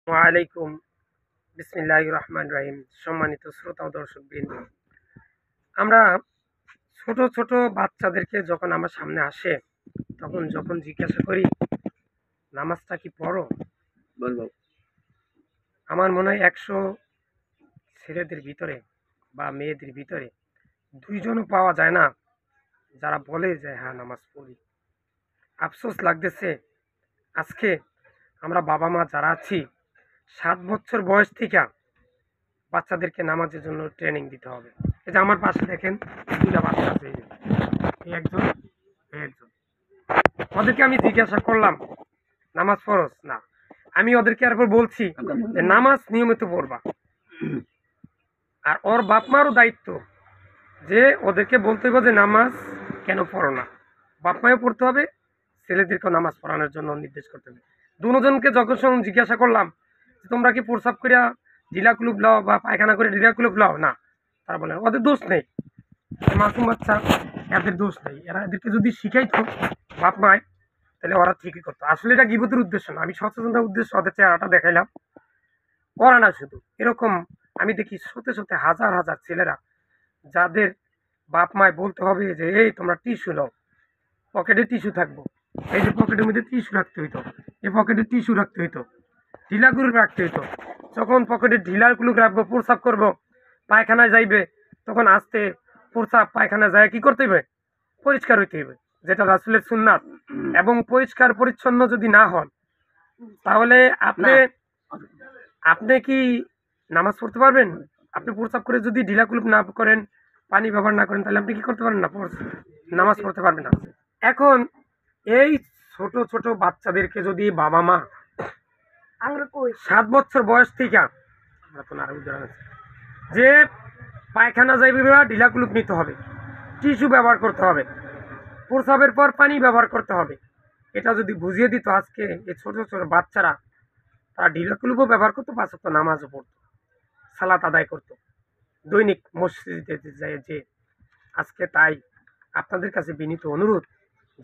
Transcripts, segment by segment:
ওয়ালাইকুম বিসমিল্লাহির রহমানির রহিম। সম্মানিত শ্রোতা ও দর্শকবৃন্দ, আমরা ছোট ছোট বাচ্চাদেরকে যখন আমার সামনে আসে যখন জিজ্ঞাসা করি নামাজটা কি পড়ো, বলবো আমার মনে হয় ১০০ ছেলেদের ভিতরে বা মেয়েদের ভিতরে ২ জনও পাওয়া যায় না যারা বলে যে হ্যাঁ নামাজ পড়ি। আফসোস লাগতেছে, আজকে আমরা বাবা মা যারা আছি ৭ বছর বয়স থেকে বাচ্চাদেরকে নামাজের জন্য ট্রেনিং দিতে হবে। এই যে আমার পাশে দেখেন ২টা বাচ্চা আছে, এই একজন এই একজন। ওদেরকে আমি জিজ্ঞাসা করলাম নামাজ ফরজ না, আমি ওদেরকে এরপর বলছি যে নামাজ নিয়মিত পড়বা। আর ওর বাপ মারও দায়িত্ব যে ওদেরকে বলতে হবে যে নামাজ কেন পড়ো না। বাপ মাও পড়তে হবে, ছেলেদেরকেও নামাজ পড়ানোর জন্য নির্দেশ করতে হবে। দুজনকে যখন জিজ্ঞাসা করলাম যে তোমরা কি প্রস্রাব করিয়া ঢিলা কুলুপ লাও বা পায়খানা করে ঢিলা কুলুপ লাও, না, তারা বলে ওদের দোষ নেই, মাসুম বাচ্চা, এদের দোষ নেই। এদেরকে যদি শিখাইতো বাপ মায় তাহলে ওরা ঠিকই করতো। আসলে এটা গীবতের উদ্দেশ্য না, আমি সচেতনতার উদ্দেশ্য ওদের চেহারাটা দেখাইলাম। ওরা না শুধু এরকম, আমি দেখি শতে শতে হাজার হাজার ছেলেরা যাদের বাপ মায় বলতে হবে যে এই তোমরা টিস্যু নাও, পকেটে টিস্যু থাকবো, এই যে পকেটের মধ্যে টিস্যু রাখতে হইতো, এই পকেটে টিস্যু রাখতে হইতো, ঢিলাগুলো রাখতে হইতো। যখন পকেটে ঢিলাগুলো রাখবো, প্রস্রাব করবো, পায়খানায় যাইবে, তখন আস্তে প্রস্রাব পায়খানা যায় কি করতে হবে, পরিষ্কার হইতে হবে, যেটা রাসূলের সুন্নাত। এবং পরিষ্কার পরিচ্ছন্ন যদি না হন তাহলে আপনি আপনি কি নামাজ পড়তে পারবেন? আপনি প্রস্রাব করে যদি ঢিলাকুলুপ না করেন, পানি ব্যবহার না করেন, তাহলে আপনি কি করতে পারবেন না, নামাজ পড়তে পারবেন না। এখন এই ছোট ছোট বাচ্চাদেরকে যদি বাবা মা ৭ বছর বয়স থেকে যে পায়খানা যাইবে বা ঢিলাকুলুপ নিতে হবে, টিস্যু ব্যবহার করতে হবে, প্রস্রাবের পর পানি ব্যবহার করতে হবে, এটা যদি বুঝিয়ে দিত আজকে এই ছোট ছোট বাচ্চারা, তারা ঢিলাকুলুপও ব্যবহার করতো, ৫ ওয়াক্ত নামাজও পড়তো, সালাত আদায় করতো দৈনিক মসজিদে যায়। যে আজকে তাই আপনাদের কাছে বিনীত অনুরোধ,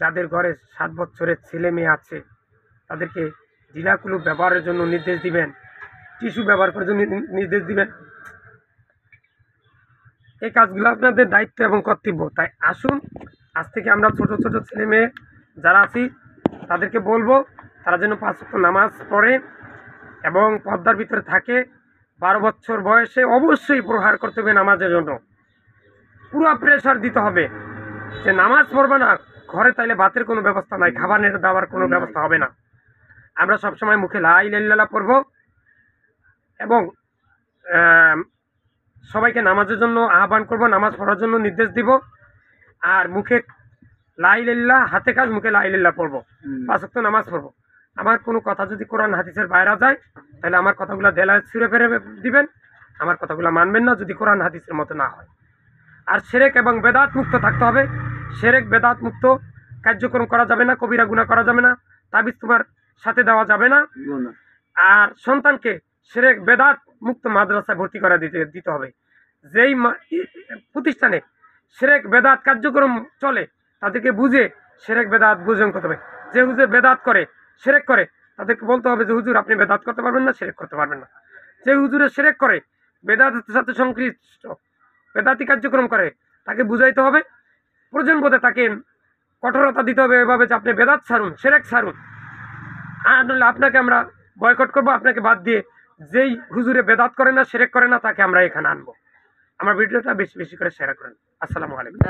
যাদের ঘরে ৭ বছরের ছেলে মেয়ে আছে তাদেরকে ঢিলাকুলুপ ব্যবহারের জন্য নির্দেশ দিবেন, টিস্যু ব্যবহার করার জন্য নির্দেশ দিবেন। এই কাজগুলো আপনাদের দায়িত্ব এবং কর্তব্য। তাই আসুন আজ থেকে আমরা ছোট ছোট ছেলে মেয়ে যারা আছি তাদেরকে বলবো তারা যেন ৫ ওয়াক্ত নামাজ পড়ে এবং পর্দার ভিতরে থাকে। ১২ বছর বয়সে অবশ্যই প্রহার করতে হবে নামাজের জন্য, পুরো প্রেশার দিতে হবে যে নামাজ পড়বে না ঘরে, তাইলে ভাতের কোনো ব্যবস্থা নাই, খাবারের দাবার কোনো ব্যবস্থা হবে না। আমরা সবসময় মুখে লা ইলাহা ইল্লাল্লাহ পড়বো এবং সবাইকে নামাজের জন্য আহ্বান করব, নামাজ পড়ার জন্য নির্দেশ দিব। আর মুখে লা ইলাহা ইল্লাল্লাহ, হাতে কাজ, মুখে লা ইলাহা ইল্লাল্লাহ পড়বো, ৫ ওয়াক্ত নামাজ পড়বো। আমার কোনো কথা যদি কোরআন হাদিসের বাইরে যায় তাহলে আমার কথাগুলো দেলায় ছুঁড়ে ফেলে দিবেন, আমার কথাগুলো মানবেন না যদি কোরআন হাদিসের মতো না হয়। আর শিরক এবং বেদাত মুক্ত থাকতে হবে, শিরক বেদাত মুক্ত কার্যক্রম করা যাবে না, কবিরা গুনাহ করা যাবে না, তাবিজ তোমার সাথে দেওয়া যাবে না। আর সন্তানকে শিরক বেদাত মুক্ত মাদ্রাসায় ভর্তি করা দিতে হবে। যেই প্রতিষ্ঠানে শিরক বেদাত কার্যক্রম চলে তাদেরকে বুঝে শিরক বেদাত বুঝন করতে হবে। যে হুজুর বেদাত করে, শিরক করে, তাদেরকে বলতে হবে যে হুজুর আপনি বেদাত করতে পারবেন না, শিরক করতে পারবেন না। যে হুজুরে শিরক করে, বেদাতের সাথে সংশ্লিষ্ট বেদাতি কার্যক্রম করে, তাকে বুঝাইতে হবে, প্রয়োজন বোধে তাকে কঠোরতা দিতে হবে এভাবে যে আপনি বেদাত ছাড়ুন, শিরক ছাড়ুন। আর নইলে আপনাকে আমরা বয়কট করবো, আপনাকে বাদ দিয়ে যেই হুজুরে বেদাত করে না, শিরক করে না, তাকে আমরা এখানে আনবো। আমার ভিডিওটা বেশি বেশি করে শেয়ার করেন। আসসালামু আলাইকুম।